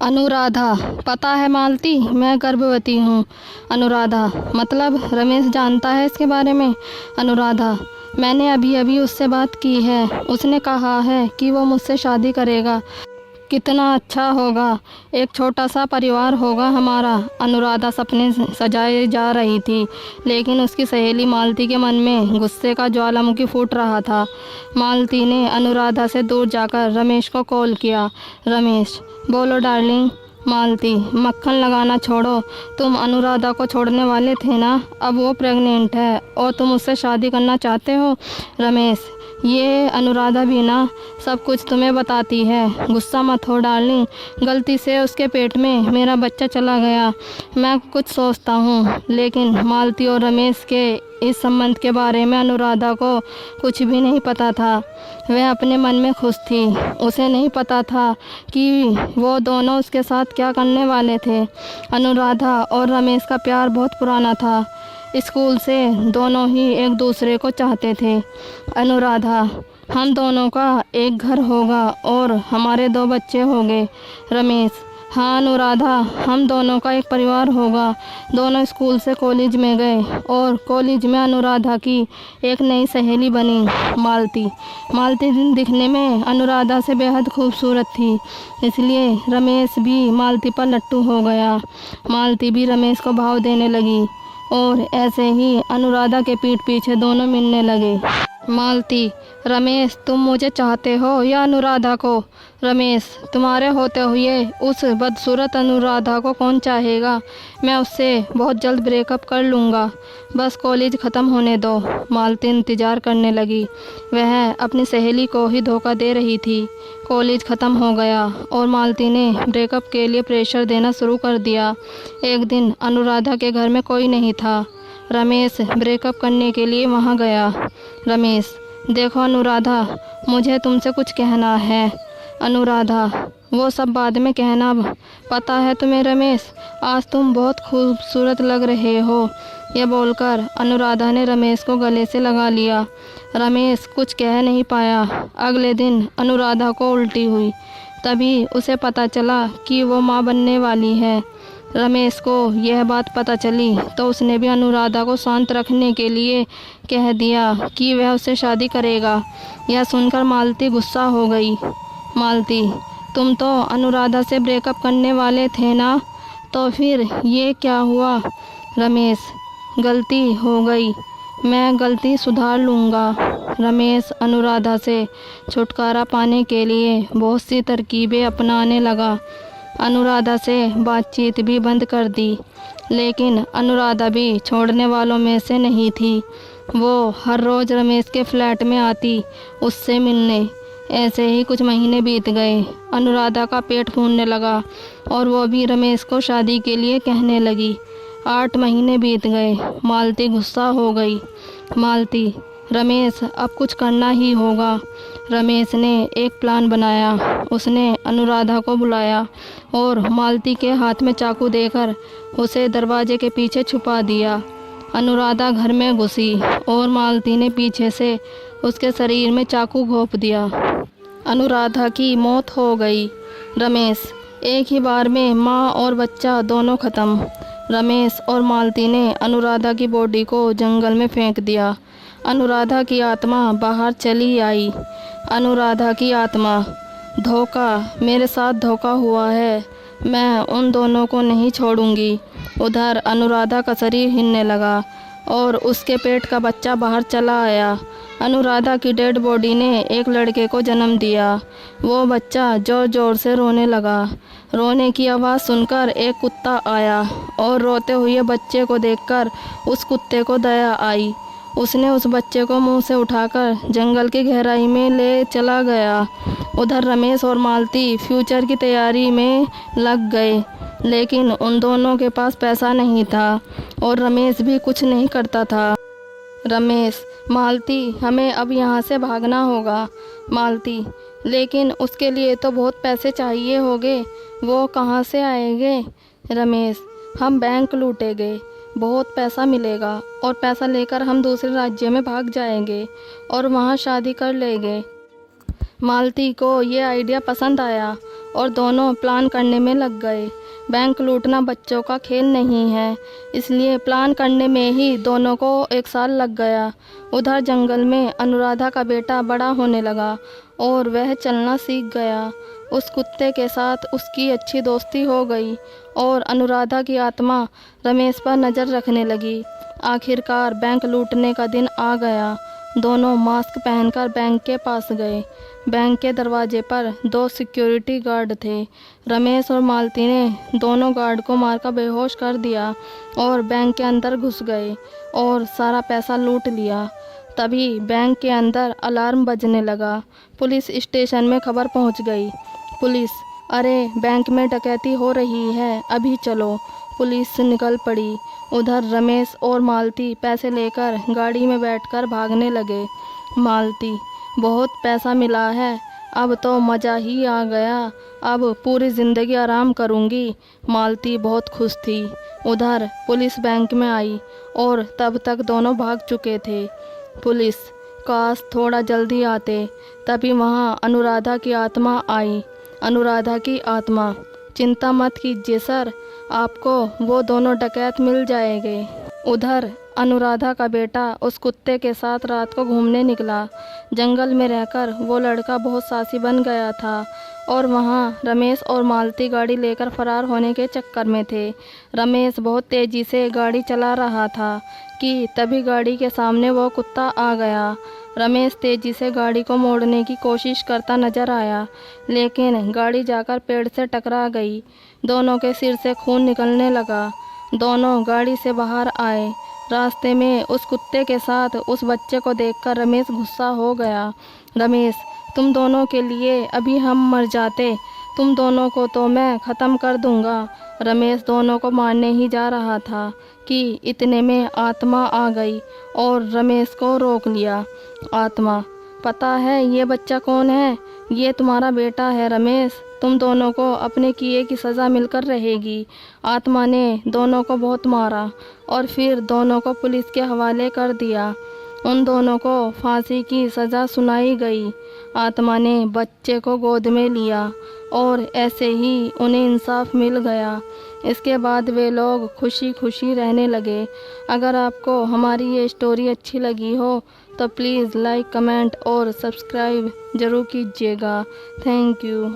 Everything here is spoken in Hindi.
अनुराधा, पता है मालती, मैं गर्भवती हूँ। अनुराधा, मतलब रमेश जानता है इसके बारे में? अनुराधा, मैंने अभी अभी उससे बात की है। उसने कहा है कि वो मुझसे शादी करेगा। कितना अच्छा होगा, एक छोटा सा परिवार होगा हमारा। अनुराधा सपने सजाए जा रही थी, लेकिन उसकी सहेली मालती के मन में गुस्से का ज्वालामुखी फूट रहा था। मालती ने अनुराधा से दूर जाकर रमेश को कॉल किया। रमेश, बोलो डार्लिंग। मालती, मक्खन लगाना छोड़ो। तुम अनुराधा को छोड़ने वाले थे ना, अब वो प्रेग्नेंट है और तुम उससे शादी करना चाहते हो। रमेश, ये अनुराधा भी ना सब कुछ तुम्हें बताती है। गुस्सा मत हो डार्लिंग, गलती से उसके पेट में मेरा बच्चा चला गया। मैं कुछ सोचता हूँ, लेकिन मालती और रमेश के इस संबंध के बारे में अनुराधा को कुछ भी नहीं पता था। वह अपने मन में खुश थी। उसे नहीं पता था कि वो दोनों उसके साथ क्या करने वाले थे। अनुराधा और रमेश का प्यार बहुत पुराना था। स्कूल से दोनों ही एक दूसरे को चाहते थे। अनुराधा, हम दोनों का एक घर होगा और हमारे 2 बच्चे होंगे। रमेश, हाँ अनुराधा, हम दोनों का एक परिवार होगा। दोनों स्कूल से कॉलेज में गए और कॉलेज में अनुराधा की एक नई सहेली बनी, मालती। मालती दिखने में अनुराधा से बेहद खूबसूरत थी, इसलिए रमेश भी मालती पर लट्टू हो गया। मालती भी रमेश को भाव देने लगी और ऐसे ही अनुराधा के पीठ पीछे दोनों मिलने लगे। मालती, रमेश, तुम मुझे चाहते हो या अनुराधा को? रमेश, तुम्हारे होते हुए उस बदसूरत अनुराधा को कौन चाहेगा? मैं उससे बहुत जल्द ब्रेकअप कर लूँगा, बस कॉलेज ख़त्म होने दो। मालती इंतज़ार करने लगी। वह अपनी सहेली को ही धोखा दे रही थी। कॉलेज ख़त्म हो गया और मालती ने ब्रेकअप के लिए प्रेशर देना शुरू कर दिया। एक दिन अनुराधा के घर में कोई नहीं था। रमेश ब्रेकअप करने के लिए वहाँ गया। रमेश, देखो अनुराधा, मुझे तुमसे कुछ कहना है। अनुराधा, वो सब बाद में कहना। पता है तुम्हें रमेश, आज तुम बहुत खूबसूरत लग रहे हो। यह बोलकर अनुराधा ने रमेश को गले से लगा लिया। रमेश कुछ कह नहीं पाया। अगले दिन अनुराधा को उल्टी हुई। तभी उसे पता चला कि वो माँ बनने वाली है। रमेश को यह बात पता चली तो उसने भी अनुराधा को शांत रखने के लिए कह दिया कि वह उससे शादी करेगा। यह सुनकर मालती गुस्सा हो गई। मालती, तुम तो अनुराधा से ब्रेकअप करने वाले थे ना, तो फिर ये क्या हुआ? रमेश, गलती हो गई, मैं गलती सुधार लूँगा। रमेश अनुराधा से छुटकारा पाने के लिए बहुत सी तरकीबें अपनाने लगा। अनुराधा से बातचीत भी बंद कर दी, लेकिन अनुराधा भी छोड़ने वालों में से नहीं थी। वो हर रोज़ रमेश के फ्लैट में आती उससे मिलने। ऐसे ही कुछ महीने बीत गए। अनुराधा का पेट फूलने लगा और वो भी रमेश को शादी के लिए कहने लगी। 8 महीने बीत गए। मालती गुस्सा हो गई। मालती, रमेश, अब कुछ करना ही होगा। रमेश ने एक प्लान बनाया। उसने अनुराधा को बुलाया और मालती के हाथ में चाकू देकर उसे दरवाजे के पीछे छुपा दिया। अनुराधा घर में घुसी और मालती ने पीछे से उसके शरीर में चाकू घोंप दिया। अनुराधा की मौत हो गई। रमेश, एक ही बार में माँ और बच्चा दोनों ख़त्म। रमेश और मालती ने अनुराधा की बॉडी को जंगल में फेंक दिया। अनुराधा की आत्मा बाहर चली आई। अनुराधा की आत्मा, धोखा, मेरे साथ धोखा हुआ है, मैं उन दोनों को नहीं छोड़ूंगी। उधर अनुराधा का शरीर हिलने लगा और उसके पेट का बच्चा बाहर चला आया। अनुराधा की डेड बॉडी ने एक लड़के को जन्म दिया। वो बच्चा ज़ोर ज़ोर से रोने लगा। रोने की आवाज़ सुनकर एक कुत्ता आया और रोते हुए बच्चे को देखकर उस कुत्ते को दया आई। उसने उस बच्चे को मुंह से उठाकर जंगल की गहराई में ले चला गया। उधर रमेश और मालती फ्यूचर की तैयारी में लग गए, लेकिन उन दोनों के पास पैसा नहीं था और रमेश भी कुछ नहीं करता था। रमेश, मालती, हमें अब यहाँ से भागना होगा। मालती, लेकिन उसके लिए तो बहुत पैसे चाहिए होंगे, वो कहाँ से आएंगे? रमेश, हम बैंक लूटेंगे, बहुत पैसा मिलेगा और पैसा लेकर हम दूसरे राज्य में भाग जाएंगे और वहाँ शादी कर लेंगे। मालती को ये आइडिया पसंद आया और दोनों प्लान करने में लग गए। बैंक लूटना बच्चों का खेल नहीं है, इसलिए प्लान करने में ही दोनों को 1 साल लग गया। उधर जंगल में अनुराधा का बेटा बड़ा होने लगा और वह चलना सीख गया। उस कुत्ते के साथ उसकी अच्छी दोस्ती हो गई और अनुराधा की आत्मा रमेश पर नज़र रखने लगी। आखिरकार बैंक लूटने का दिन आ गया। दोनों मास्क पहनकर बैंक के पास गए। बैंक के दरवाजे पर 2 सिक्योरिटी गार्ड थे। रमेश और मालती ने दोनों गार्ड को मारकर बेहोश कर दिया और बैंक के अंदर घुस गए और सारा पैसा लूट लिया। तभी बैंक के अंदर अलार्म बजने लगा। पुलिस स्टेशन में खबर पहुंच गई। पुलिस, अरे बैंक में डकैती हो रही है, अभी चलो। पुलिस निकल पड़ी। उधर रमेश और मालती पैसे लेकर गाड़ी में बैठकर भागने लगे। मालती, बहुत पैसा मिला है, अब तो मज़ा ही आ गया, अब पूरी ज़िंदगी आराम करूँगी। मालती बहुत खुश थी। उधर पुलिस बैंक में आई और तब तक दोनों भाग चुके थे। पुलिस, काश थोड़ा जल्दी आते। तभी वहाँ अनुराधा की आत्मा आई। अनुराधा की आत्मा, चिंता मत कीजिए सर, आपको वो दोनों डकैत मिल जाएंगे। उधर अनुराधा का बेटा उस कुत्ते के साथ रात को घूमने निकला। जंगल में रहकर वो लड़का बहुत साहसी बन गया था और वहाँ रमेश और मालती गाड़ी लेकर फरार होने के चक्कर में थे। रमेश बहुत तेज़ी से गाड़ी चला रहा था कि तभी गाड़ी के सामने वो कुत्ता आ गया। रमेश तेज़ी से गाड़ी को मोड़ने की कोशिश करता नजर आया, लेकिन गाड़ी जाकर पेड़ से टकरा गई। दोनों के सिर से खून निकलने लगा। दोनों गाड़ी से बाहर आए। रास्ते में उस कुत्ते के साथ उस बच्चे को देखकर रमेश गुस्सा हो गया। रमेश, तुम दोनों के लिए अभी हम मर जाते, तुम दोनों को तो मैं ख़त्म कर दूंगा। रमेश दोनों को मारने ही जा रहा था कि इतने में आत्मा आ गई और रमेश को रोक लिया। आत्मा, पता है ये बच्चा कौन है? ये तुम्हारा बेटा है रमेश, तुम दोनों को अपने किए की सज़ा मिलकर रहेगी। आत्मा ने दोनों को बहुत मारा और फिर दोनों को पुलिस के हवाले कर दिया। उन दोनों को फांसी की सज़ा सुनाई गई। आत्मा ने बच्चे को गोद में लिया और ऐसे ही उन्हें इंसाफ मिल गया। इसके बाद वे लोग खुशी खुशी रहने लगे। अगर आपको हमारी ये स्टोरी अच्छी लगी हो तो प्लीज़ लाइक, कमेंट और सब्सक्राइब ज़रूर कीजिएगा। Thank you.